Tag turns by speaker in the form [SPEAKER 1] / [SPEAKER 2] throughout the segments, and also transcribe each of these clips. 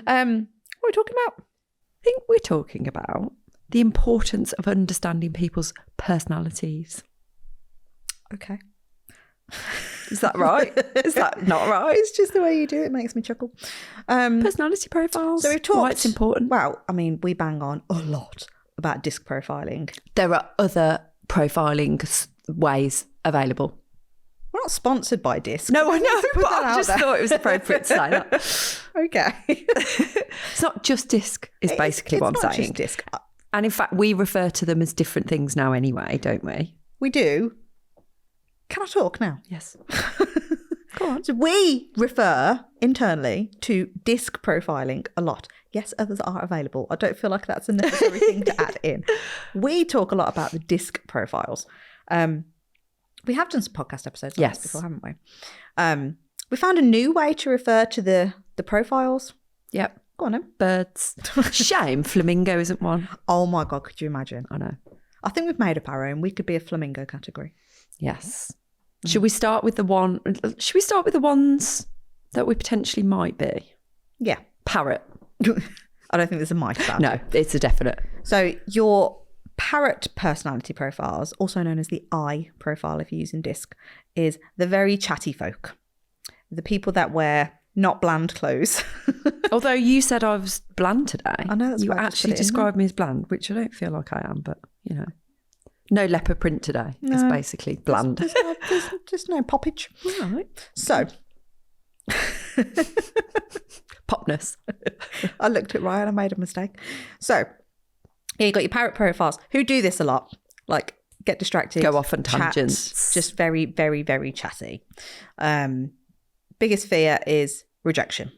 [SPEAKER 1] What are we talking about?
[SPEAKER 2] I think we're talking about the importance of understanding people's personalities.
[SPEAKER 1] Okay.
[SPEAKER 2] Is that right? Is that not right?
[SPEAKER 1] It's just the way you do it. It makes me chuckle.
[SPEAKER 2] Personality profiles.
[SPEAKER 1] So we've talked.
[SPEAKER 2] Why it's important.
[SPEAKER 1] Well, I mean, we bang on a lot about disc profiling.
[SPEAKER 2] There are other profiling ways available.
[SPEAKER 1] We're not sponsored by disc.
[SPEAKER 2] No, I know,
[SPEAKER 1] Put
[SPEAKER 2] but
[SPEAKER 1] that
[SPEAKER 2] I
[SPEAKER 1] out
[SPEAKER 2] just
[SPEAKER 1] there.
[SPEAKER 2] thought it was appropriate to say that.
[SPEAKER 1] Okay.
[SPEAKER 2] It's not just disc, is basically what I'm
[SPEAKER 1] It's not
[SPEAKER 2] saying.
[SPEAKER 1] just disc.
[SPEAKER 2] And in fact, we refer to them as different things now anyway, don't we?
[SPEAKER 1] We do. Can I talk now?
[SPEAKER 2] Yes. Go on.
[SPEAKER 1] So we refer internally to disc profiling a lot. Yes, others are available. I don't feel like that's a necessary thing to add in. We talk a lot about the disc profiles. We have done some podcast episodes on this before, haven't we? We found a new way to refer to the profiles.
[SPEAKER 2] Yep.
[SPEAKER 1] Go on then.
[SPEAKER 2] Birds. Shame flamingo isn't one.
[SPEAKER 1] Oh my God, could you imagine?
[SPEAKER 2] I know.
[SPEAKER 1] I think we've made up our own. We could be a flamingo category.
[SPEAKER 2] Yes. Should we start with the ones that we potentially might be?
[SPEAKER 1] Yeah.
[SPEAKER 2] Parrot.
[SPEAKER 1] I don't think there's a mic about it.
[SPEAKER 2] No, it's a definite.
[SPEAKER 1] So your parrot personality profiles, also known as the I profile if you're using disc, is the very chatty folk. The people that wear not bland clothes.
[SPEAKER 2] Although you said I was bland today.
[SPEAKER 1] I know, that's
[SPEAKER 2] you
[SPEAKER 1] why I just
[SPEAKER 2] actually
[SPEAKER 1] put it in
[SPEAKER 2] described me as bland, which I don't feel like I am, but you know. No leopard print today. It's basically bland.
[SPEAKER 1] There's just no poppage.
[SPEAKER 2] All right.
[SPEAKER 1] So.
[SPEAKER 2] Popness.
[SPEAKER 1] I looked at Ryan, I made a mistake. So here you got your parrot profiles who do this a lot. Like get distracted.
[SPEAKER 2] Go off on
[SPEAKER 1] chat,
[SPEAKER 2] tangents.
[SPEAKER 1] Just very, very, very chatty. Biggest fear is rejection.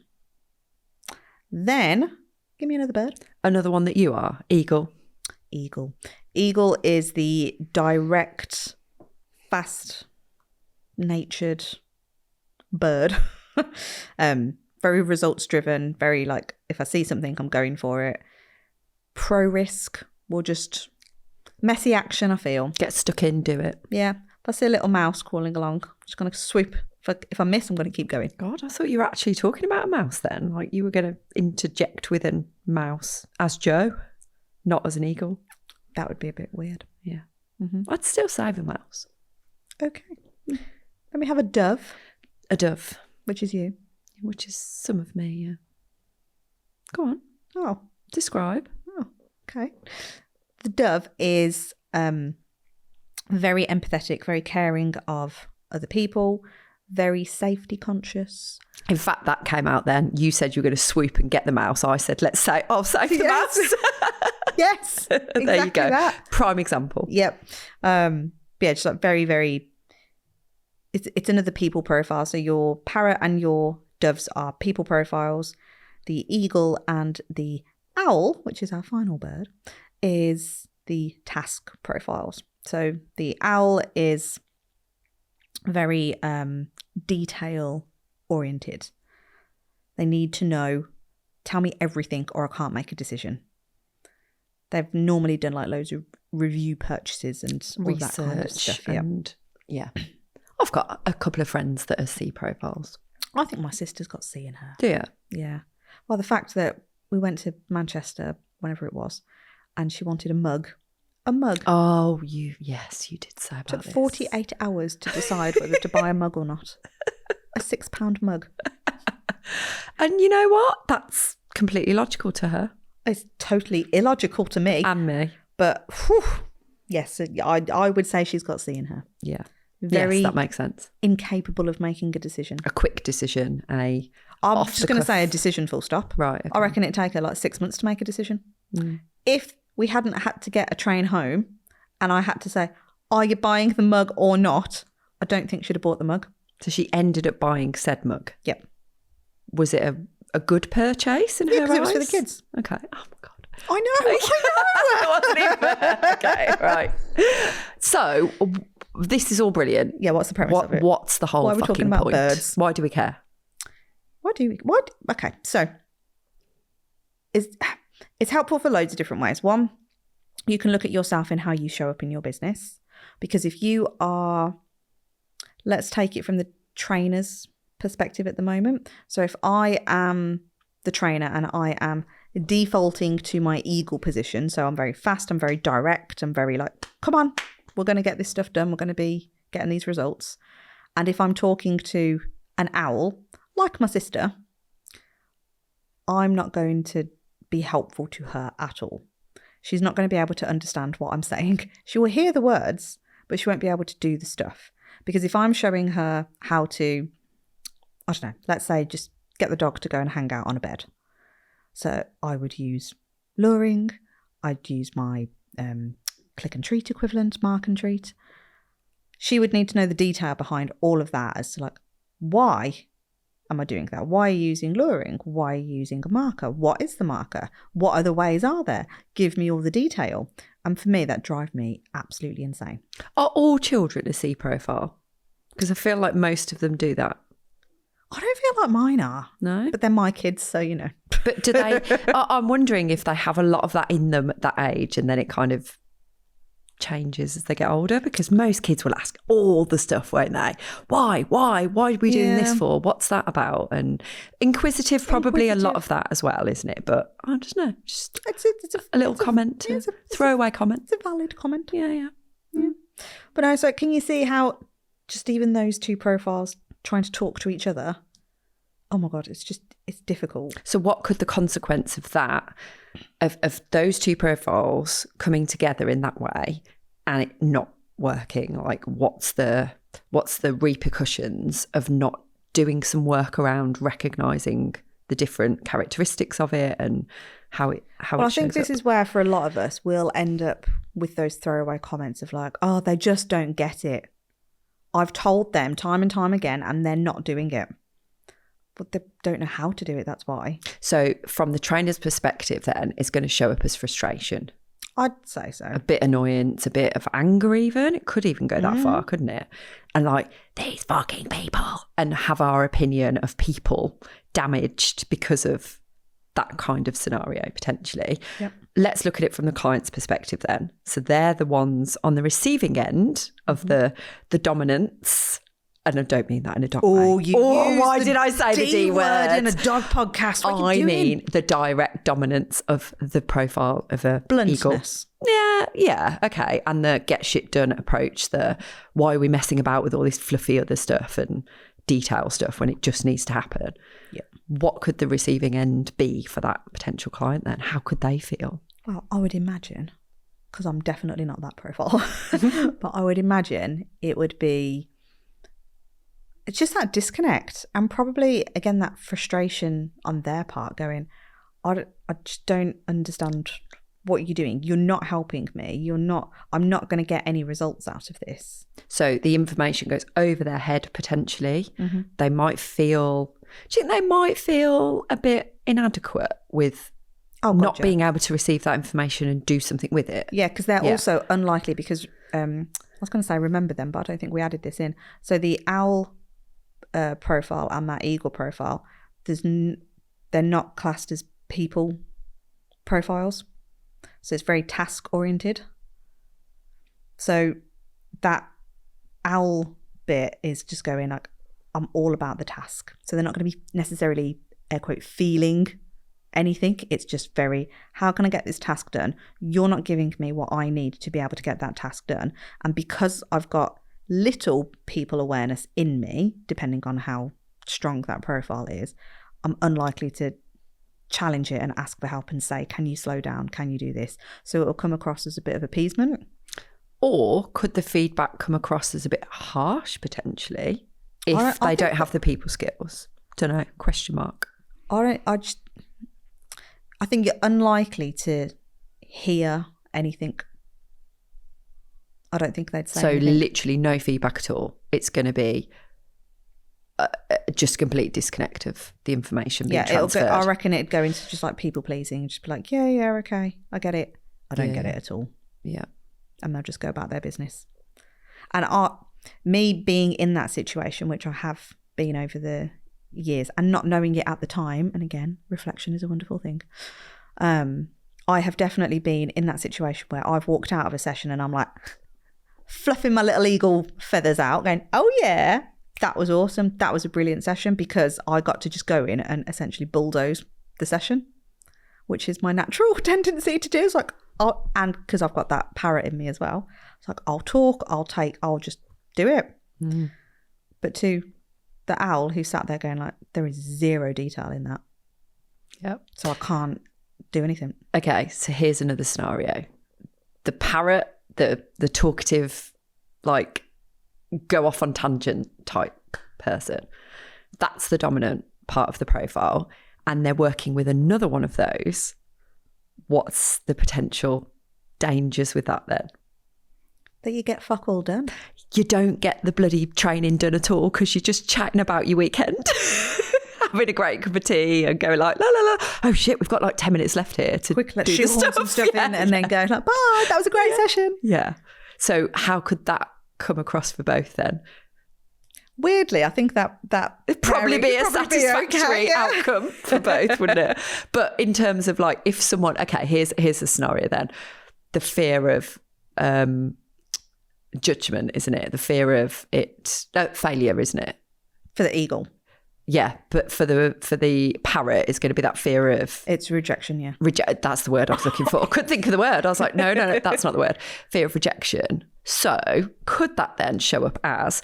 [SPEAKER 1] Then, give me another bird.
[SPEAKER 2] Another one that you are, eagle.
[SPEAKER 1] Eagle. Eagle is the direct, fast-natured bird. Very results driven, very like, if I see something, I'm going for it. Pro risk, will just messy action, I feel.
[SPEAKER 2] Get stuck in, do it.
[SPEAKER 1] Yeah. If I see a little mouse crawling along, I'm just going to swoop. If I miss, I'm going to keep going.
[SPEAKER 2] God, I thought you were actually talking about a mouse then. Like you were going to interject with a mouse as Joe, not as an eagle.
[SPEAKER 1] That would be a bit weird.
[SPEAKER 2] Yeah.
[SPEAKER 1] Mm-hmm.
[SPEAKER 2] I'd still save a mouse.
[SPEAKER 1] Okay. Then we have a dove.
[SPEAKER 2] A dove.
[SPEAKER 1] Which is you.
[SPEAKER 2] Which is some of me, yeah. Go on.
[SPEAKER 1] Oh.
[SPEAKER 2] Describe.
[SPEAKER 1] Oh, okay. The dove is very empathetic, very caring of other people, very safety conscious.
[SPEAKER 2] In fact, that came out then. You said you were going to swoop and get the mouse. I said, I'll save the mouse.
[SPEAKER 1] Yes. Exactly.
[SPEAKER 2] There you go.
[SPEAKER 1] That.
[SPEAKER 2] Prime example.
[SPEAKER 1] Yep. Yeah, just like very, very, it's another people profile. So your parrot and your doves are people profiles. The eagle and the owl, which is our final bird, is the task profiles. So the owl is very detail oriented. They need to know, tell me everything or I can't make a decision. They've normally done like loads of review purchases and all
[SPEAKER 2] research
[SPEAKER 1] that kind of stuff.
[SPEAKER 2] And yeah. I've got a couple of friends that are C profiles.
[SPEAKER 1] I think my sister's got C in her.
[SPEAKER 2] Do you?
[SPEAKER 1] Yeah. Well, the fact that we went to Manchester, whenever it was, and she wanted a mug. A mug.
[SPEAKER 2] Oh, yes, you did say about
[SPEAKER 1] Took
[SPEAKER 2] this.
[SPEAKER 1] 48 hours to decide whether to buy a mug or not. A £6 mug.
[SPEAKER 2] And you know what? That's completely logical to her.
[SPEAKER 1] It's totally illogical to me.
[SPEAKER 2] And me.
[SPEAKER 1] But, whew, yes, I would say she's got C in her.
[SPEAKER 2] Yeah.
[SPEAKER 1] Very
[SPEAKER 2] yes, that makes sense.
[SPEAKER 1] Incapable of making a decision.
[SPEAKER 2] A quick decision,
[SPEAKER 1] I'm just going to say a decision full stop.
[SPEAKER 2] Right. Okay.
[SPEAKER 1] I reckon it'd take her like 6 months to make a decision. If we hadn't had to get a train home and I had to say, are you buying the mug or not? I don't think she'd have bought the mug.
[SPEAKER 2] So she ended up buying said mug?
[SPEAKER 1] Yep.
[SPEAKER 2] Was it a good purchase in her eyes?
[SPEAKER 1] Yeah, because it was for the kids.
[SPEAKER 2] Okay. Oh, my God.
[SPEAKER 1] I know.
[SPEAKER 2] I wasn't even there. Okay, right. So this is all brilliant.
[SPEAKER 1] Yeah, what's the premise of it?
[SPEAKER 2] What's the whole
[SPEAKER 1] Why are we
[SPEAKER 2] fucking
[SPEAKER 1] talking about
[SPEAKER 2] point?
[SPEAKER 1] birds?
[SPEAKER 2] Why do we care?
[SPEAKER 1] Okay, so it's helpful for loads of different ways. One, you can look at yourself in how you show up in your business. Because if you are, let's take it from the trainer's perspective at the moment. So if I am the trainer and I am defaulting to my eagle position, so I'm very fast, I'm very direct, I'm very like, come on, we're going to get this stuff done, we're going to be getting these results. And if I'm talking to an owl, like my sister, I'm not going to be helpful to her at all. She's not going to be able to understand what I'm saying. She will hear the words, but she won't be able to do the stuff. Because if I'm showing her how to, I don't know, let's say just get the dog to go and hang out on a bed. So I would use luring, I'd use my click and treat equivalent, mark and treat. She would need to know the detail behind all of that as to like, why am I doing that? Why are you using luring? Why are you using a marker? What is the marker? What other ways are there? Give me all the detail. And for me, that drives me absolutely insane.
[SPEAKER 2] Are all children a C profile? Because I feel like most of them do that.
[SPEAKER 1] I don't feel like mine are.
[SPEAKER 2] No?
[SPEAKER 1] But they're my kids, so you know.
[SPEAKER 2] But do they, I'm wondering if they have a lot of that in them at that age and then it kind of changes as they get older, because most kids will ask all the stuff, won't they? Why are we doing this for? What's that about? And inquisitive, probably a lot of that as well, isn't it? But I don't know, just it's a little comment, throwaway comment.
[SPEAKER 1] It's a valid comment.
[SPEAKER 2] Yeah.
[SPEAKER 1] But no, so can you see how just even those two profiles trying to talk to each other, oh my God, it's difficult.
[SPEAKER 2] So what could the consequence of that, of those two profiles coming together in that way and it not working? Like what's the repercussions of not doing some work around recognising the different characteristics of it and how it
[SPEAKER 1] I think this is where for a lot of us we'll end up with those throwaway comments of like, oh, they just don't get it. I've told them time and time again and they're not doing it. But they don't know how to do it, that's why.
[SPEAKER 2] So from the trainer's perspective then, it's going to show up as frustration.
[SPEAKER 1] I'd say so.
[SPEAKER 2] A bit annoyance, a bit of anger even. It could even go that far, couldn't it? And like, these fucking people. And have our opinion of people damaged because of that kind of scenario, potentially.
[SPEAKER 1] Yep.
[SPEAKER 2] Let's look at it from the client's perspective then. So they're the ones on the receiving end of the dominance. And I don't mean that in a dog way.
[SPEAKER 1] Why
[SPEAKER 2] did I say the D word
[SPEAKER 1] in a dog podcast? What
[SPEAKER 2] I mean the direct dominance of the profile of a
[SPEAKER 1] bluntness.
[SPEAKER 2] Eagle. Yeah, okay. And the get shit done approach, the why are we messing about with all this fluffy other stuff and detail stuff when it just needs to happen?
[SPEAKER 1] Yeah.
[SPEAKER 2] What could the receiving end be for that potential client then? How could they feel?
[SPEAKER 1] Well, I would imagine, because I'm definitely not that profile, but I would imagine it would be, it's just that disconnect and probably, again, that frustration on their part going, I just don't understand what you're doing. You're not helping me. I'm not going to get any results out of this.
[SPEAKER 2] So the information goes over their head potentially.
[SPEAKER 1] Mm-hmm.
[SPEAKER 2] They might feel, do you think they might feel a bit inadequate with not being able to receive that information and do something with it?
[SPEAKER 1] Yeah, because they're also unlikely because, I was going to say remember them, but I don't think we added this in. So the owl profile and that eagle profile, they're not classed as people profiles. So it's very task oriented. So that owl bit is just going like, I'm all about the task. So they're not going to be necessarily, air quote, feeling anything. It's just very, how can I get this task done? You're not giving me what I need to be able to get that task done. And because I've got little people awareness in me, depending on how strong that profile is, I'm unlikely to challenge it and ask for help and say, can you slow down? Can you do this? So it'll come across as a bit of appeasement.
[SPEAKER 2] Or could the feedback come across as a bit harsh potentially if they don't have the people skills? Don't know, question mark.
[SPEAKER 1] I think you're unlikely to hear anything. I don't think they'd say
[SPEAKER 2] so
[SPEAKER 1] anything.
[SPEAKER 2] Literally no feedback at all. It's going to be just complete disconnect of the information being transferred.
[SPEAKER 1] I reckon it'd go into just like people pleasing, just be like, yeah, okay, I get it. I don't get it at all.
[SPEAKER 2] Yeah.
[SPEAKER 1] And they'll just go about their business. And me being in that situation, which I have been over the years, and not knowing it at the time, and again, reflection is a wonderful thing. I have definitely been in that situation where I've walked out of a session and I'm like fluffing my little eagle feathers out, going, oh yeah, that was awesome. That was a brilliant session, because I got to just go in and essentially bulldoze the session, which is my natural tendency to do. It's like, and because I've got that parrot in me as well, it's like I'll talk, I'll just do it. But to the owl who sat there going like, there is zero detail in that.
[SPEAKER 2] Yep.
[SPEAKER 1] So I can't do anything.
[SPEAKER 2] Okay, so here's another scenario. The parrot, the talkative, like go off on tangent type person, that's the dominant part of the profile. And they're working with another one of those. What's the potential dangers with that then?
[SPEAKER 1] That you get fuck all done.
[SPEAKER 2] You don't get the bloody training done at all because you're just chatting about your weekend, having a great cup of tea and going like, la, la, la. Oh shit, we've got like 10 minutes left here to
[SPEAKER 1] quick, let's
[SPEAKER 2] do
[SPEAKER 1] shoehorn
[SPEAKER 2] the
[SPEAKER 1] some stuff
[SPEAKER 2] yeah,
[SPEAKER 1] in and then go like, bye, that was a great session.
[SPEAKER 2] Yeah. So how could that come across for both then?
[SPEAKER 1] Weirdly, I think that
[SPEAKER 2] it'd probably be a satisfactory
[SPEAKER 1] okay,
[SPEAKER 2] outcome for both, wouldn't it? But in terms of like, if someone, okay, here's a scenario then. The fear of judgment, isn't it? The fear of failure, isn't it?
[SPEAKER 1] For the eagle.
[SPEAKER 2] Yeah, but for the parrot, it's going to be that fear of...
[SPEAKER 1] It's rejection, yeah.
[SPEAKER 2] That's the word I was looking for. I couldn't think of the word. I was like, no, that's not the word. Fear of rejection. So could that then show up as...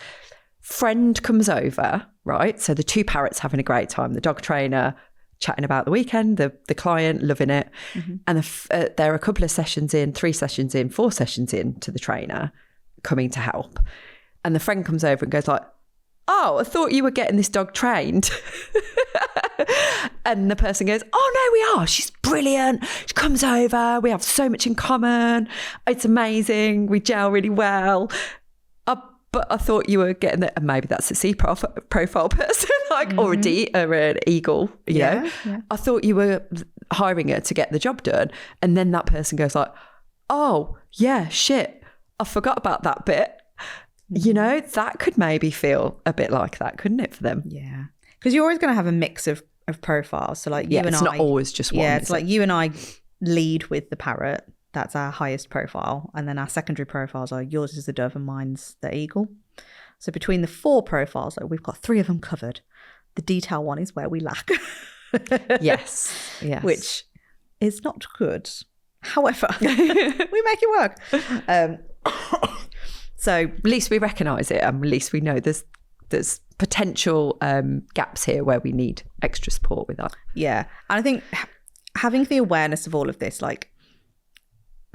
[SPEAKER 2] friend comes over, right? So the two parrots having a great time, the dog trainer chatting about the weekend, the client loving it. And there are a couple of sessions in, 3 sessions in, 4 sessions in to the trainer coming to help. And the friend comes over and goes like, oh, I thought you were getting this dog trained. And the person goes, oh no, we are. She's brilliant. She comes over. We have so much in common. It's amazing. We gel really well. But I thought you were getting that, and maybe that's a C profile person, like, or an eagle, you know? Yeah. I thought you were hiring her to get the job done. And then that person goes like, oh, yeah, shit, I forgot about that bit. You know, that could maybe feel a bit like that, couldn't it, for them?
[SPEAKER 1] Yeah. Because you're always going to have a mix of profiles. So like you and I.
[SPEAKER 2] it's not always just one.
[SPEAKER 1] Yeah, it's like you and I lead with the parrot. That's our highest profile. And then our secondary profiles are yours is the dove and mine's the eagle. So between the 4 profiles, we've got 3 of them covered. The detail one is where we lack.
[SPEAKER 2] Yes.
[SPEAKER 1] Which is not good. However, we make it work. So
[SPEAKER 2] at least we recognise it, and at least we know there's potential gaps here where we need extra support with that.
[SPEAKER 1] Yeah. And I think having the awareness of all of this, like,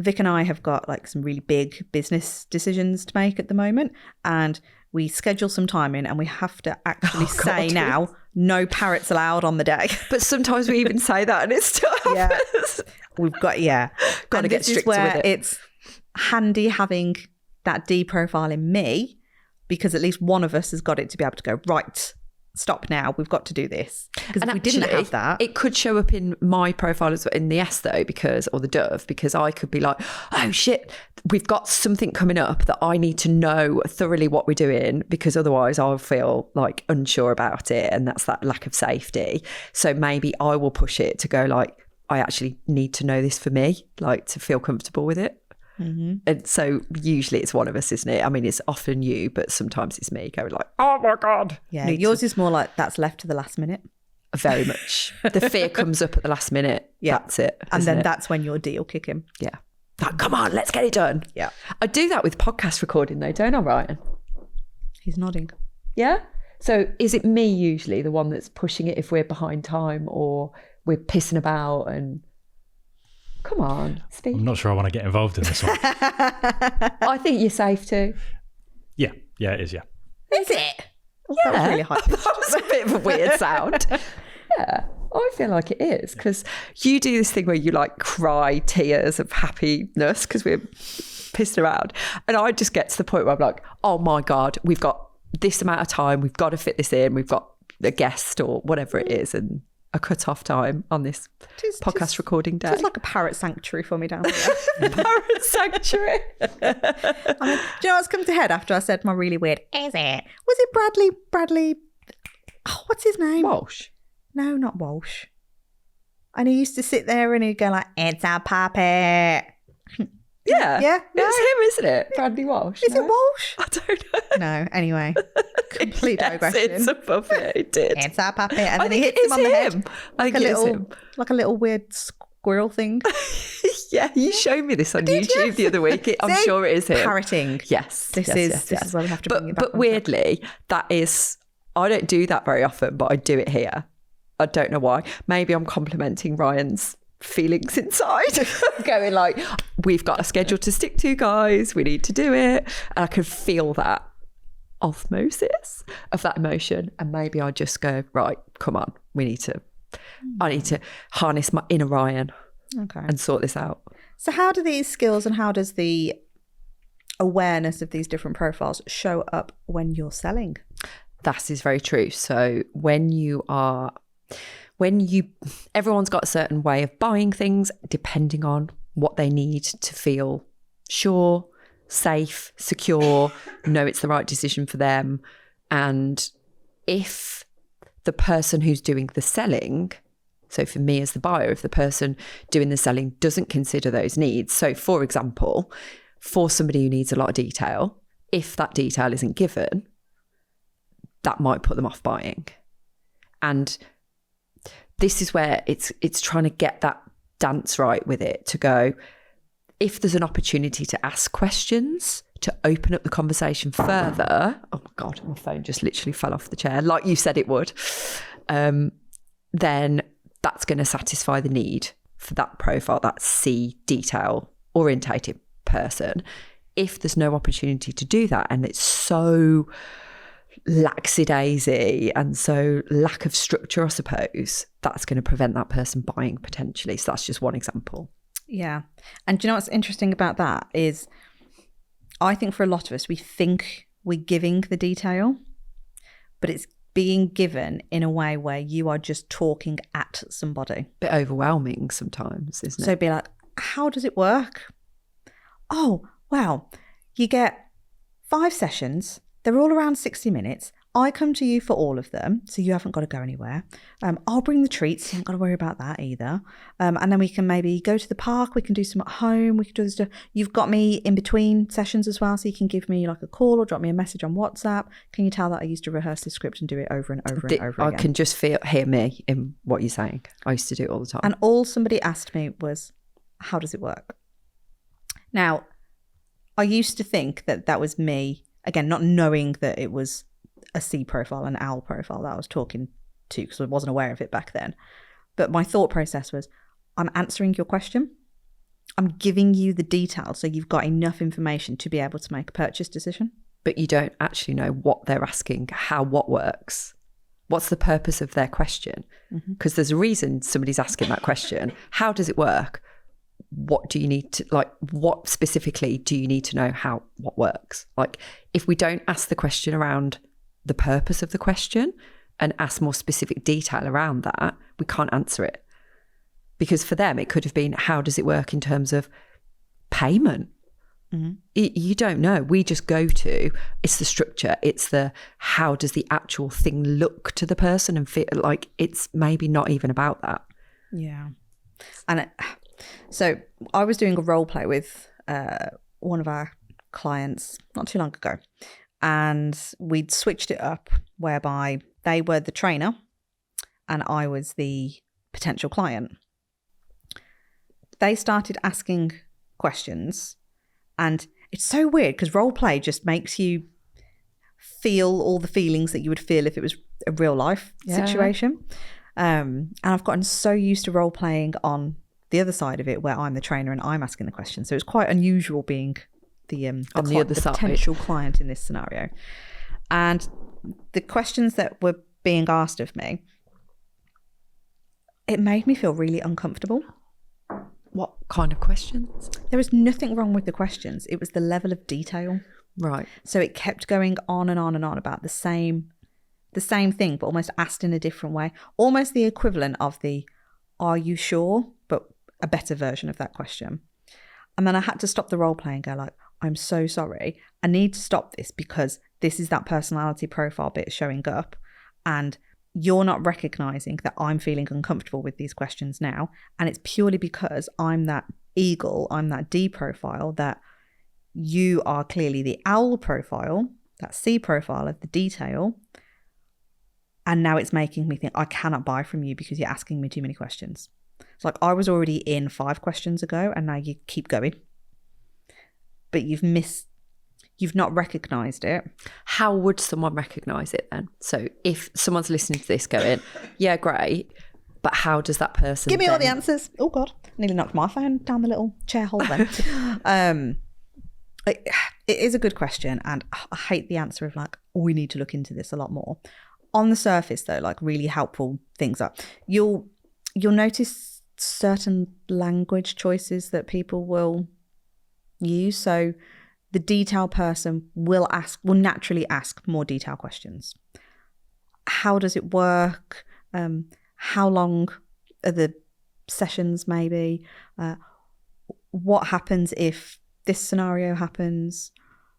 [SPEAKER 1] Vic and I have got like some really big business decisions to make at the moment, and we schedule some time in and we have to actually say now, no parrots allowed on the day.
[SPEAKER 2] But sometimes we even say that and it's still happens.
[SPEAKER 1] We've got,
[SPEAKER 2] got to get stricter with it.
[SPEAKER 1] It's handy having that D profile in me, because at least one of us has got it to be able to go, right, stop now, we've got to do this. Because if we didn't have that,
[SPEAKER 2] it could show up in my profile as well, in the S though, or the dove, because I could be like, oh shit, we've got something coming up that I need to know thoroughly what we're doing, because otherwise I'll feel like unsure about it, and that's that lack of safety. So maybe I will push it to go like, I actually need to know this for me, like to feel comfortable with it. And so usually it's one of us, isn't it? I mean, it's often you, but sometimes it's me going like, oh my God.
[SPEAKER 1] Yeah, yours is more like that's left to the last minute.
[SPEAKER 2] Very much. The fear comes up at the last minute. Yeah. That's it.
[SPEAKER 1] And then that's when your D will kick in.
[SPEAKER 2] Yeah. Like, come on, let's get it done.
[SPEAKER 1] Yeah.
[SPEAKER 2] I do that with podcast recording though, don't I, Ryan?
[SPEAKER 1] He's nodding.
[SPEAKER 2] Yeah? So is it me usually, the one that's pushing it if we're behind time or we're pissing about and... Come on, speak.
[SPEAKER 3] I'm not sure I want to get involved in this one.
[SPEAKER 2] I think you're safe too.
[SPEAKER 3] Yeah, it is, yeah.
[SPEAKER 1] Is it?
[SPEAKER 2] Yeah.
[SPEAKER 1] That was really high pitched.
[SPEAKER 2] That was a bit of a weird sound. Yeah, I feel like it is, because you do this thing where you like cry tears of happiness because we're pissed around. And I just get to the point where I'm like, oh my God, we've got this amount of time. We've got to fit this in. We've got a guest or whatever it is. And a cut-off time on this podcast recording day.
[SPEAKER 1] It's like a parrot sanctuary for me down there.
[SPEAKER 2] Parrot sanctuary.
[SPEAKER 1] I mean, do you know what's come to head after I said my really weird, is it? Was it Bradley, oh, what's his name?
[SPEAKER 2] Walsh.
[SPEAKER 1] No, not Walsh. And he used to sit there and he'd go like, it's a puppet.
[SPEAKER 2] Yeah.
[SPEAKER 1] Yeah, no.
[SPEAKER 2] It's him, isn't it? Bradley Walsh.
[SPEAKER 1] Is it Walsh?
[SPEAKER 2] I don't know.
[SPEAKER 1] No, anyway. Complete digression.
[SPEAKER 2] It's above it. It did.
[SPEAKER 1] It's our puppet. And
[SPEAKER 2] I
[SPEAKER 1] then he
[SPEAKER 2] think
[SPEAKER 1] hits him on the head.
[SPEAKER 2] I think it's him.
[SPEAKER 1] Like a little weird squirrel thing.
[SPEAKER 2] Yeah, you showed me this on YouTube the other week. I'm
[SPEAKER 1] See?
[SPEAKER 2] sure it is him.
[SPEAKER 1] Parroting.
[SPEAKER 2] Yes.
[SPEAKER 1] This is where we have to bring it back.
[SPEAKER 2] But weirdly, that is, I don't do that very often, but I do it here. I don't know why. Maybe I'm complimenting Ryan's feelings inside. Going like, we've got a schedule to stick to, guys. We need to do it. And I can feel that osmosis of that emotion. And maybe I just go, right, come on. I need to harness my inner Ryan and sort this out.
[SPEAKER 1] So how do these skills and how does the awareness of these different profiles show up when you're selling?
[SPEAKER 2] That is very true. So everyone's got a certain way of buying things depending on what they need to feel sure, safe, secure, know it's the right decision for them. And if the person who's doing the selling, so for me as the buyer, if the person doing the selling doesn't consider those needs, so for example, for somebody who needs a lot of detail, if that detail isn't given, that might put them off buying. And this is where it's trying to get that dance right with it, to go, if there's an opportunity to ask questions, to open up the conversation further. Oh my God, my phone just literally fell off the chair, like you said it would. Then that's going to satisfy the need for that profile, that C detail orientated person. If there's no opportunity to do that and it's so lackadaisy and so lack of structure, I suppose, that's going to prevent that person buying potentially. So that's just one example.
[SPEAKER 1] Yeah. And do you know what's interesting about that is I think for a lot of us, we think we're giving the detail, but it's being given in a way where you are just talking at somebody.
[SPEAKER 2] Bit overwhelming sometimes, isn't it?
[SPEAKER 1] So be like, how does it work? Oh, wow. You get 5 sessions. They're all around 60 minutes. I come to you for all of them, so you haven't got to go anywhere. I'll bring the treats. You haven't got to worry about that either. And then we can maybe go to the park. We can do some at home. We can do this stuff. You've got me in between sessions as well, so you can give me like a call or drop me a message on WhatsApp. Can you tell that I used to rehearse the script and do it over and over and over again?
[SPEAKER 2] I can just hear me in what you're saying. I used to do it all the time.
[SPEAKER 1] And all somebody asked me was, how does it work? Now, I used to think that that was me, again, not knowing that it was a C profile, an owl profile that I was talking to, because I wasn't aware of it back then. But my thought process was, I'm answering your question. I'm giving you the details so you've got enough information to be able to make a purchase decision.
[SPEAKER 2] But you don't actually know what they're asking, what works. What's the purpose of their question? Because there's a reason somebody's asking that question. How does it work? What do you need to, like, what specifically do you need to know what works? Like, if we don't ask the question around the purpose of the question and ask more specific detail around that, we can't answer it. Because for them, it could have been, how does it work in terms of payment? You don't know. We just go to, it's the structure, it's the, how does the actual thing look to the person and feel like it's maybe not even about that.
[SPEAKER 1] Yeah. And so I was doing a role play with one of our clients not too long ago, and we'd switched it up whereby they were the trainer and I was the potential client. They started asking questions, and it's so weird because role play just makes you feel all the feelings that you would feel if it was a real life situation. And I've gotten so used to role playing on the other side of it where I'm the trainer and I'm asking the questions. So it's quite unusual being the
[SPEAKER 2] other side,
[SPEAKER 1] potential client in this scenario. And the questions that were being asked of me, it made me feel really uncomfortable.
[SPEAKER 2] What kind of questions?
[SPEAKER 1] There was nothing wrong with the questions. It was the level of detail.
[SPEAKER 2] Right.
[SPEAKER 1] So it kept going on and on and on about the same thing, but almost asked in a different way. Almost the equivalent of the, are you sure? But a better version of that question. And then I had to stop the role play and go like, I'm so sorry. I need to stop this because this is that personality profile bit showing up. And you're not recognizing that I'm feeling uncomfortable with these questions now. And it's purely because I'm that eagle, I'm that D profile, that you are clearly the owl profile, that C profile of the detail. And now it's making me think I cannot buy from you because you're asking me too many questions. It's like I was already in 5 questions ago and now you keep going. But you've not recognized it.
[SPEAKER 2] How would someone recognize it then? So if someone's listening to this going, yeah, great, but how does that person
[SPEAKER 1] give me all the answers? Oh God, nearly knocked my phone down the little chair hole then. It is a good question, and I hate the answer of like, oh, we need to look into this a lot more. On the surface though, like really helpful things are you'll notice certain language choices that people will use. So the detail person will naturally ask more detailed questions. How does it work? How long are the sessions maybe? What happens if this scenario happens?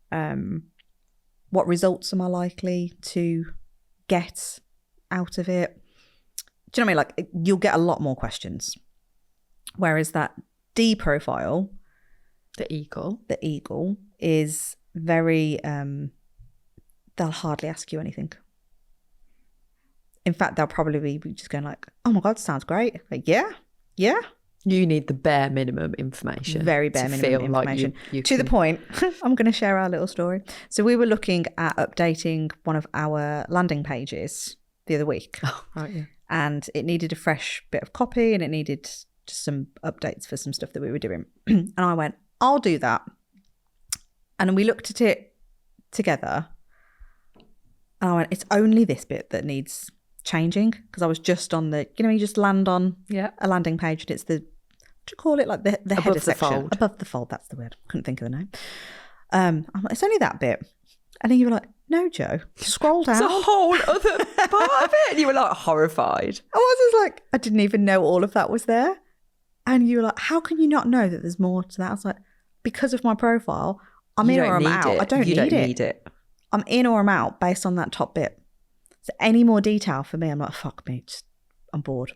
[SPEAKER 1] What results am I likely to get out of it? Do you know what I mean? Like you'll get a lot more questions. Whereas that D profile,
[SPEAKER 2] the eagle
[SPEAKER 1] is very, they'll hardly ask you anything. In fact, they'll probably be just going like, oh my God, sounds great. Like, yeah.
[SPEAKER 2] You need the bare minimum information.
[SPEAKER 1] Very bare minimum information. To the point, I'm going to share our little story. So we were looking at updating one of our landing pages the other week.
[SPEAKER 2] Oh, right, yeah.
[SPEAKER 1] And it needed a fresh bit of copy and it needed just some updates for some stuff that we were doing. And I went, I'll do that. And we looked at it together. And I went, it's only this bit that needs changing. Because I was just on the, you just land on a landing page and it's the, what do you call it? Like the header section.
[SPEAKER 2] Fold.
[SPEAKER 1] Above the fold, that's the word. Couldn't think of the name. I'm like, it's only that bit. And then you were like, no, Joe, scroll down.
[SPEAKER 2] It's a whole other part of it. And you were like horrified.
[SPEAKER 1] I was just like, I didn't even know all of that was there. And you were like, how can you not know that there's more to that? I was like, because of my profile, I'm in or I'm out. I don't need it. I'm in or I'm out based on that top bit. So any more detail for me, I'm like, fuck me, I'm bored.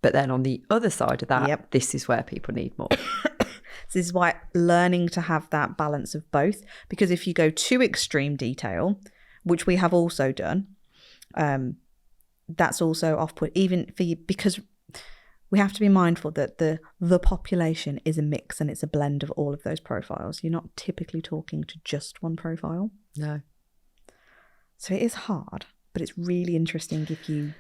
[SPEAKER 2] But then on the other side of that, this is where people need more.
[SPEAKER 1] So this is why learning to have that balance of both, because if you go too extreme detail, which we have also done, that's also off-put, even for you, because we have to be mindful that the population is a mix and it's a blend of all of those profiles. You're not typically talking to just one profile.
[SPEAKER 2] No.
[SPEAKER 1] So it is hard, but it's really interesting if you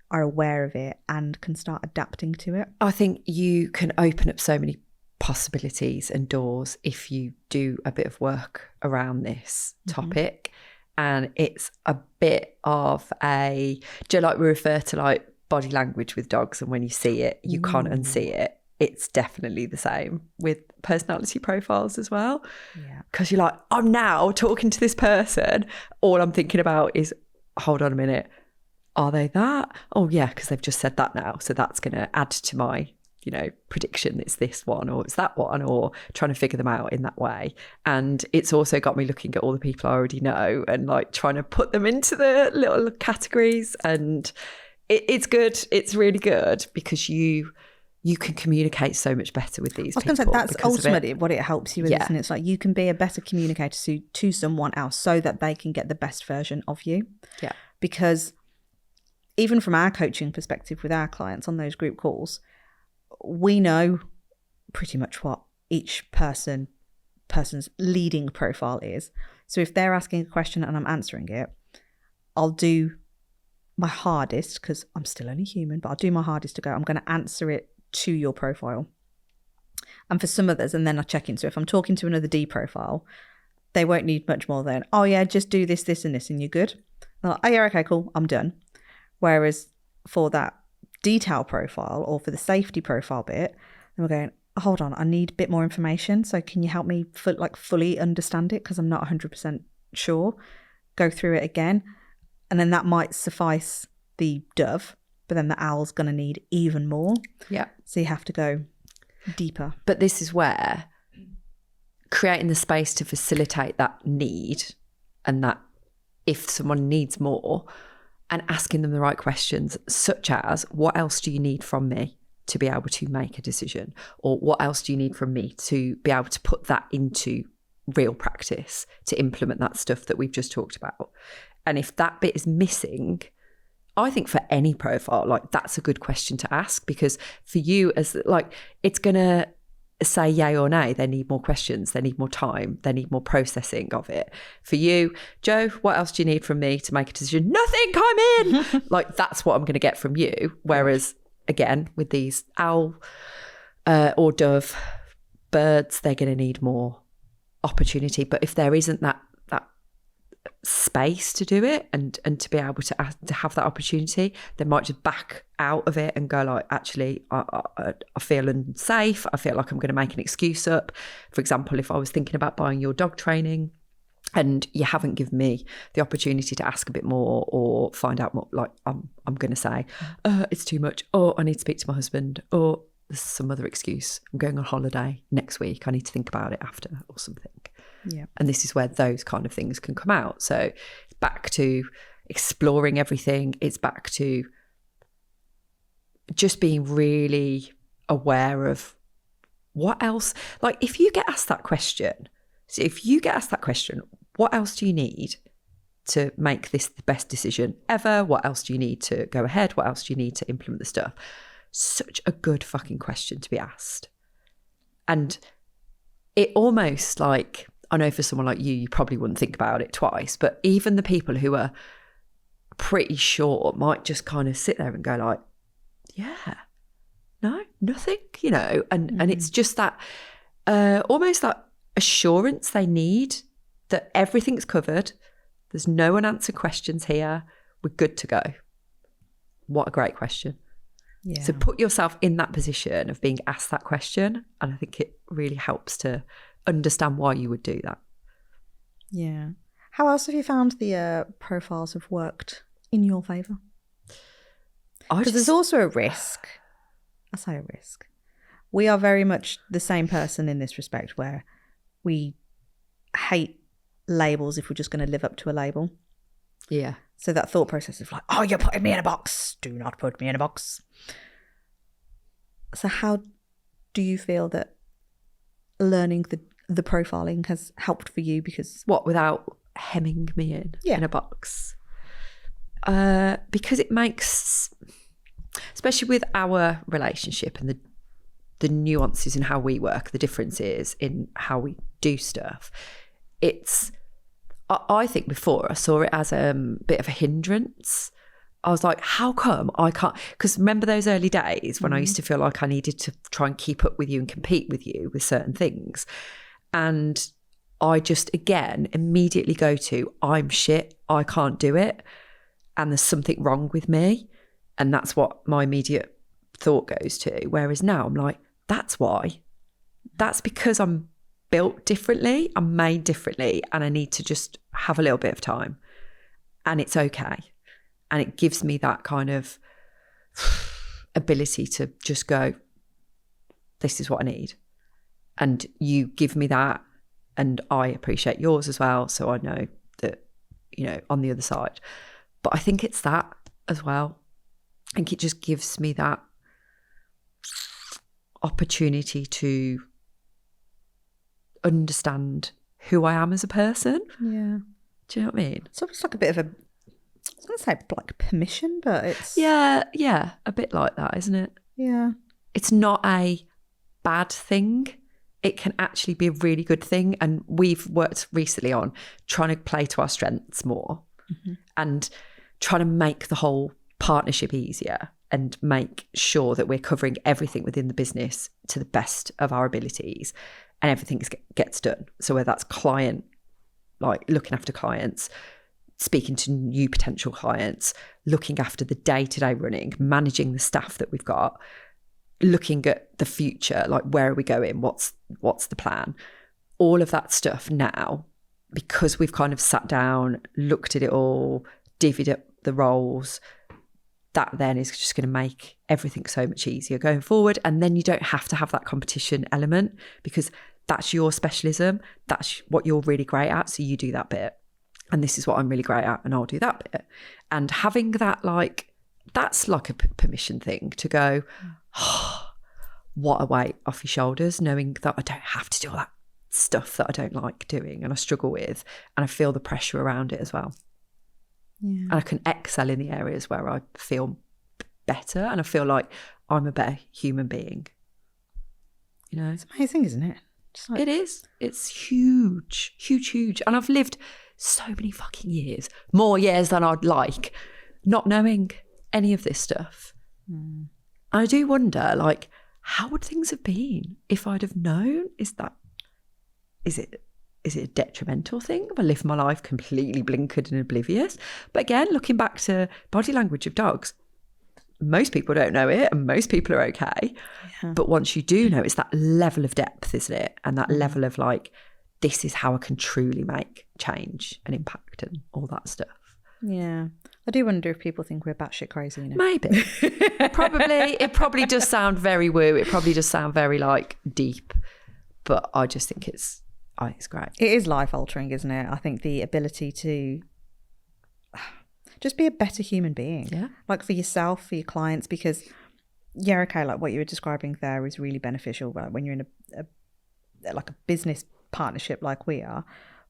[SPEAKER 1] are aware of it and can start adapting to it.
[SPEAKER 2] I think you can open up so many possibilities and doors if you do a bit of work around this topic. And it's a bit of a, do you know, like we refer to like body language with dogs, and when you see it, you can't unsee it. It's definitely the same with personality profiles as well.
[SPEAKER 1] Yeah.
[SPEAKER 2] Because you're like, I'm now talking to this person. All I'm thinking about is, hold on a minute. Are they that? Oh, yeah, because they've just said that now. So that's going to add to my, prediction it's this one or it's that one, or trying to figure them out in that way. And it's also got me looking at all the people I already know and like trying to put them into the little categories. And it's good. It's really good because you can communicate so much better with these people.
[SPEAKER 1] I was going to say, that's ultimately what it helps you with, isn't it? It's like you can be a better communicator to someone else so that they can get the best version of you.
[SPEAKER 2] Yeah.
[SPEAKER 1] Because even from our coaching perspective with our clients on those group calls, we know pretty much what each person's leading profile is. So if they're asking a question and I'm answering it, I'll do my hardest, because I'm still only human, but I'll do my hardest to go, I'm going to answer it to your profile. And for some others, and then I check in. So if I'm talking to another D profile, they won't need much more than, oh yeah, just do this, this and this and you're good. Like, oh yeah, okay, cool, I'm done. Whereas for that detail profile or for the safety profile bit, then we're going, hold on, I need a bit more information. So can you help me fully understand it? Because I'm not 100% sure. Go through it again. And then that might suffice the dove, but then the owl's going to need even more.
[SPEAKER 2] Yeah.
[SPEAKER 1] So you have to go deeper.
[SPEAKER 2] But this is where creating the space to facilitate that need, and that if someone needs more, and asking them the right questions, such as, what else do you need from me to be able to make a decision? Or what else do you need from me to be able to put that into real practice, to implement that stuff that we've just talked about? And if that bit is missing, I think for any profile, like that's a good question to ask, because for you as like, it's going to say yay or nay. They need more questions. They need more time. They need more processing of it. For you, Joe, what else do you need from me to make a decision? Nothing, I'm in. Like that's what I'm going to get from you. Whereas again, with these owl or dove birds, they're going to need more opportunity. But if there isn't that space to do it and to be able to have that opportunity, they might just back out of it and go like, actually, I feel unsafe. I feel like I'm going to make an excuse up. For example, if I was thinking about buying your dog training and you haven't given me the opportunity to ask a bit more or find out more, like I'm going to say, it's too much, or I need to speak to my husband, or there's some other excuse. I'm going on holiday next week. I need to think about it after or something.
[SPEAKER 1] Yeah.
[SPEAKER 2] And this is where those kind of things can come out. So it's back to exploring everything. It's back to just being really aware of what else. Like if you get asked that question, what else do you need to make this the best decision ever? What else do you need to go ahead? What else do you need to implement the stuff? Such a good fucking question to be asked. And it almost like, I know for someone like you probably wouldn't think about it twice, but even the people who are pretty sure might just kind of sit there and go like, yeah, no, nothing, and it's just that almost that assurance they need that everything's covered. There's no unanswered questions here. We're good to go. What a great question.
[SPEAKER 1] Yeah.
[SPEAKER 2] So put yourself in that position of being asked that question, and I think it really helps to understand why you would do that.
[SPEAKER 1] Yeah. How else have you found the profiles have worked in your favour? Because there's also a risk. I say a risk. We are very much the same person in this respect, where we hate labels if we're just going to live up to a label.
[SPEAKER 2] Yeah.
[SPEAKER 1] So that thought process of like, oh, you're putting me in a box. Do not put me in a box. So how do you feel that learning the profiling has helped for you? Because
[SPEAKER 2] what, without hemming me in a box? Because it makes, especially with our relationship and the nuances in how we work, the differences in how we do stuff, I think before I saw it as a bit of a hindrance. I was like, how come I can't? Because remember those early days when I used to feel like I needed to try and keep up with you and compete with you with certain things. And I just, again, immediately go to, I'm shit, I can't do it. And there's something wrong with me. And that's what my immediate thought goes to. Whereas now I'm like, that's why. That's because I'm built differently, I'm made differently, and I need to just have a little bit of time. And it's okay. And it gives me that kind of ability to just go, this is what I need. And you give me that, and I appreciate yours as well. So I know that, on the other side. But I think it's that as well. I think it just gives me that opportunity to understand who I am as a person.
[SPEAKER 1] yeah,
[SPEAKER 2] Do you know what I mean?
[SPEAKER 1] it's almost like a bit of a, I was going to say like permission, but it's
[SPEAKER 2] Yeah, a bit like that, isn't it?
[SPEAKER 1] yeah.
[SPEAKER 2] It's not a bad thing. It can actually be a really good thing. And we've worked recently on trying to play to our strengths more and trying to make the whole partnership easier and make sure that we're covering everything within the business to the best of our abilities and everything gets done. So whether that's client, like looking after clients, speaking to new potential clients, looking after the day-to-day running, managing the staff that we've got, looking at the future, like where are we going? What's the plan? All of that stuff now, because we've kind of sat down, looked at it all, divvied up the roles, that then is just going to make everything so much easier going forward. And then you don't have to have that competition element because that's your specialism. That's what you're really great at. So you do that bit. And this is what I'm really great at, and I'll do that bit. And having that, like, that's like a permission thing to go, what a weight off your shoulders, knowing that I don't have to do all that stuff that I don't like doing and I struggle with, and I feel the pressure around it as well.
[SPEAKER 1] Yeah.
[SPEAKER 2] And I can excel in the areas where I feel better and I feel like I'm a better human being. You know?
[SPEAKER 1] It's amazing, isn't it? Just like,
[SPEAKER 2] It is. It's huge, huge, huge. And I've lived so many fucking years, more years than I'd like, not knowing any of this stuff. I do wonder, like, how would things have been if I'd have known? Is it a detrimental thing? Have I lived my life completely blinkered and oblivious? But again, looking back to body language of dogs, most people don't know it and most people are okay.
[SPEAKER 1] Yeah.
[SPEAKER 2] But once you do know, it's that level of depth, isn't it? And that level of like, this is how I can truly make change and impact and all that stuff.
[SPEAKER 1] Yeah. I do wonder if people think we're batshit crazy, you know?
[SPEAKER 2] Maybe. It probably does sound very woo. It probably does sound very like deep. But I just think it's great.
[SPEAKER 1] It is life altering, isn't it? I think the ability to just be a better human being.
[SPEAKER 2] Yeah.
[SPEAKER 1] Like for yourself, for your clients, because yeah, okay, like what you were describing there is really beneficial, right? When you're in a business partnership like we are,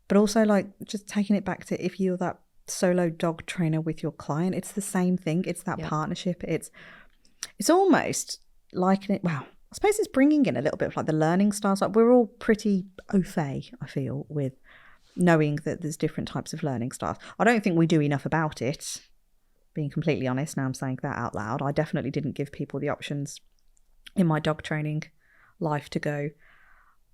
[SPEAKER 1] but also like just taking it back to if you're that solo dog trainer with your client, it's the same thing. It's that partnership. It's almost like I suppose it's bringing in a little bit of like the learning styles. Like we're all pretty au fait, I feel, with knowing that there's different types of learning styles. I don't think we do enough about it, being completely honest. Now I'm saying that out loud. I definitely didn't give people the options in my dog training life to go,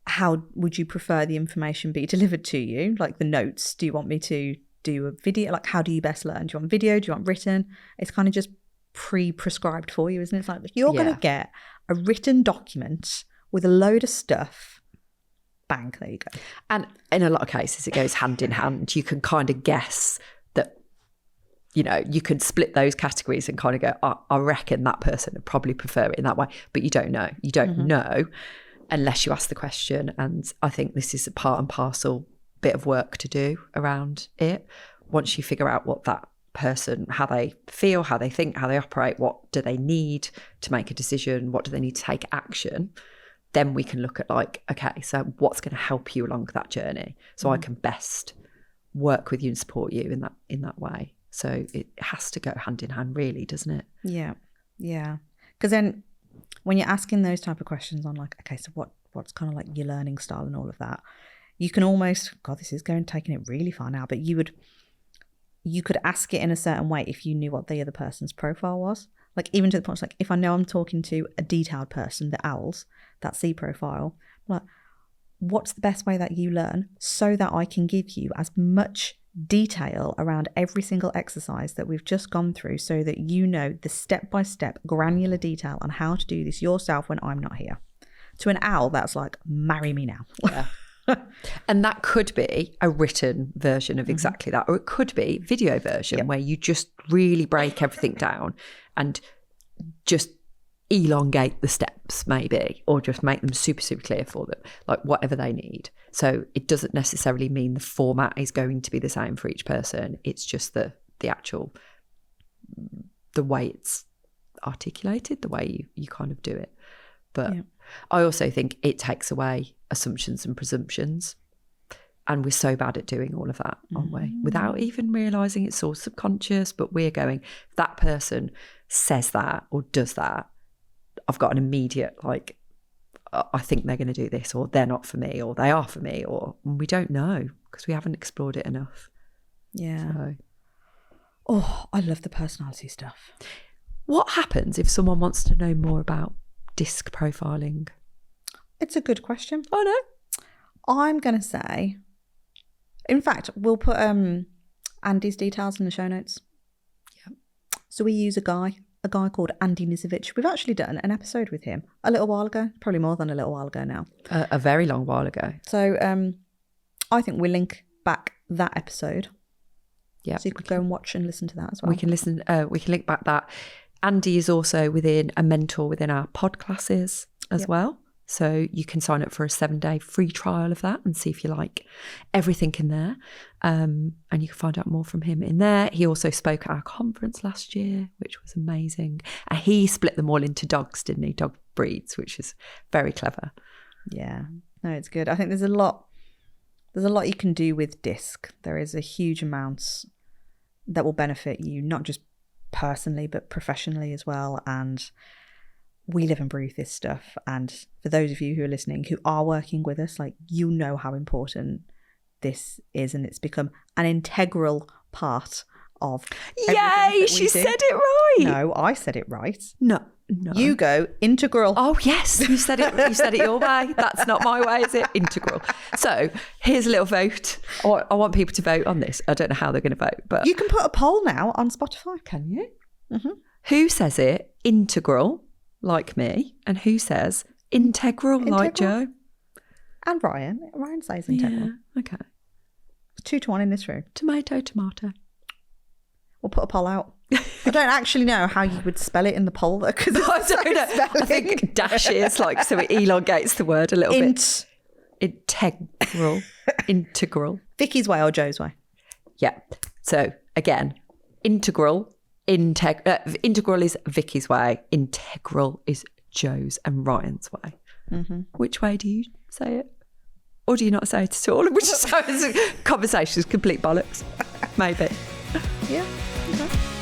[SPEAKER 1] how would you prefer the information be delivered to you? Like the notes, do you want me to do a video? Like how do you best learn? Do you want video? Do you want written? It's kind of just pre-prescribed for you, isn't it? It's like you're going to get a written document with a load of stuff. Bang, there you go.
[SPEAKER 2] And in a lot of cases, it goes hand in hand. You can kind of guess that, you know, you could split those categories and kind of go, I reckon that person would probably prefer it in that way. But you don't know. You don't know unless you ask the question. And I think this is a part and parcel bit of work to do around it. Once you figure out what that person, how they feel, how they think, how they operate, what do they need to make a decision, what do they need to take action, then we can look at like, okay, so what's going to help you along that journey so I can best work with you and support you in that way. So it has to go hand in hand, really, doesn't it?
[SPEAKER 1] Yeah. Because then when you're asking those type of questions on like, okay, so what's kind of like your learning style and all of that, you can almost, God, this is taking it really far now, but you could ask it in a certain way if you knew what the other person's profile was. Like even to the point, like if I know I'm talking to a detailed person, the owls, that C profile, like what's the best way that you learn so that I can give you as much detail around every single exercise that we've just gone through so that you know the step-by-step granular detail on how to do this yourself when I'm not here. To an owl, that's like, marry me now.
[SPEAKER 2] Yeah. And that could be a written version of exactly that, or it could be video version where you just really break everything down and just elongate the steps maybe, or just make them super, super clear for them, like whatever they need. So it doesn't necessarily mean the format is going to be the same for each person. It's just the actual, the way it's articulated, the way you kind of do it. But I also think it takes away assumptions and presumptions. And we're so bad at doing all of that, aren't we? Without even realising it's all subconscious, but we're going, if that person says that or does that, I've got an immediate, like, I think they're going to do this, or they're not for me, or they are for me, or we don't know because we haven't explored it enough.
[SPEAKER 1] Yeah.
[SPEAKER 2] So.
[SPEAKER 1] Oh, I love the personality stuff.
[SPEAKER 2] What happens if someone wants to know more about disc profiling?
[SPEAKER 1] It's a good question.
[SPEAKER 2] Oh, no.
[SPEAKER 1] I'm going to say, in fact, we'll put Andy's details in the show notes.
[SPEAKER 2] Yeah.
[SPEAKER 1] So we use a guy called Andy Nizovic. We've actually done an episode with him a little while ago, probably more than a little while ago now.
[SPEAKER 2] A very long while ago.
[SPEAKER 1] So I think we'll link back that episode.
[SPEAKER 2] Yeah.
[SPEAKER 1] So you could go and watch and listen to that as well.
[SPEAKER 2] We can link back that. Andy is also a mentor within our pod classes as well. So you can sign up for a 7-day free trial of that and see if you like everything in there. And you can find out more from him in there. He also spoke at our conference last year, which was amazing. And he split them all into dogs, didn't he? Dog breeds, which is very clever.
[SPEAKER 1] Yeah, no, it's good. I think there's a lot you can do with DISC. There is a huge amount that will benefit you, not just personally, but professionally as well. And we live and breathe this stuff. And for those of you who are listening, who are working with us, like, you know how important this is, and it's become an integral part of
[SPEAKER 2] Yay, she said it right.
[SPEAKER 1] No, I said it right.
[SPEAKER 2] No.
[SPEAKER 1] You go integral.
[SPEAKER 2] Oh yes, you said it. You said it your way. That's not my way, is it? Integral. So here's a little vote. I want people to vote on this. I don't know how they're going to vote, but
[SPEAKER 1] You can put a poll now on Spotify.
[SPEAKER 2] can you?
[SPEAKER 1] Mm-hmm.
[SPEAKER 2] Who says it integral, like me, and who says integral, like Joe?
[SPEAKER 1] And Ryan. Ryan says integral.
[SPEAKER 2] Yeah, okay.
[SPEAKER 1] It's 2-1 in this room.
[SPEAKER 2] Tomato.
[SPEAKER 1] We'll put a poll out. I don't actually know how you would spell it in the poll, though, because
[SPEAKER 2] I don't know. I think dashes, like, so it elongates the word a little bit. Integral.
[SPEAKER 1] Vicky's way or Joe's way?
[SPEAKER 2] Yeah. So again, integral is Vicky's way. Integral is Joe's and Ryan's way.
[SPEAKER 1] Mm-hmm.
[SPEAKER 2] Which way do you say it? Or do you not say it at all? Which is conversation is complete bollocks. Maybe.
[SPEAKER 1] Yeah. Okay.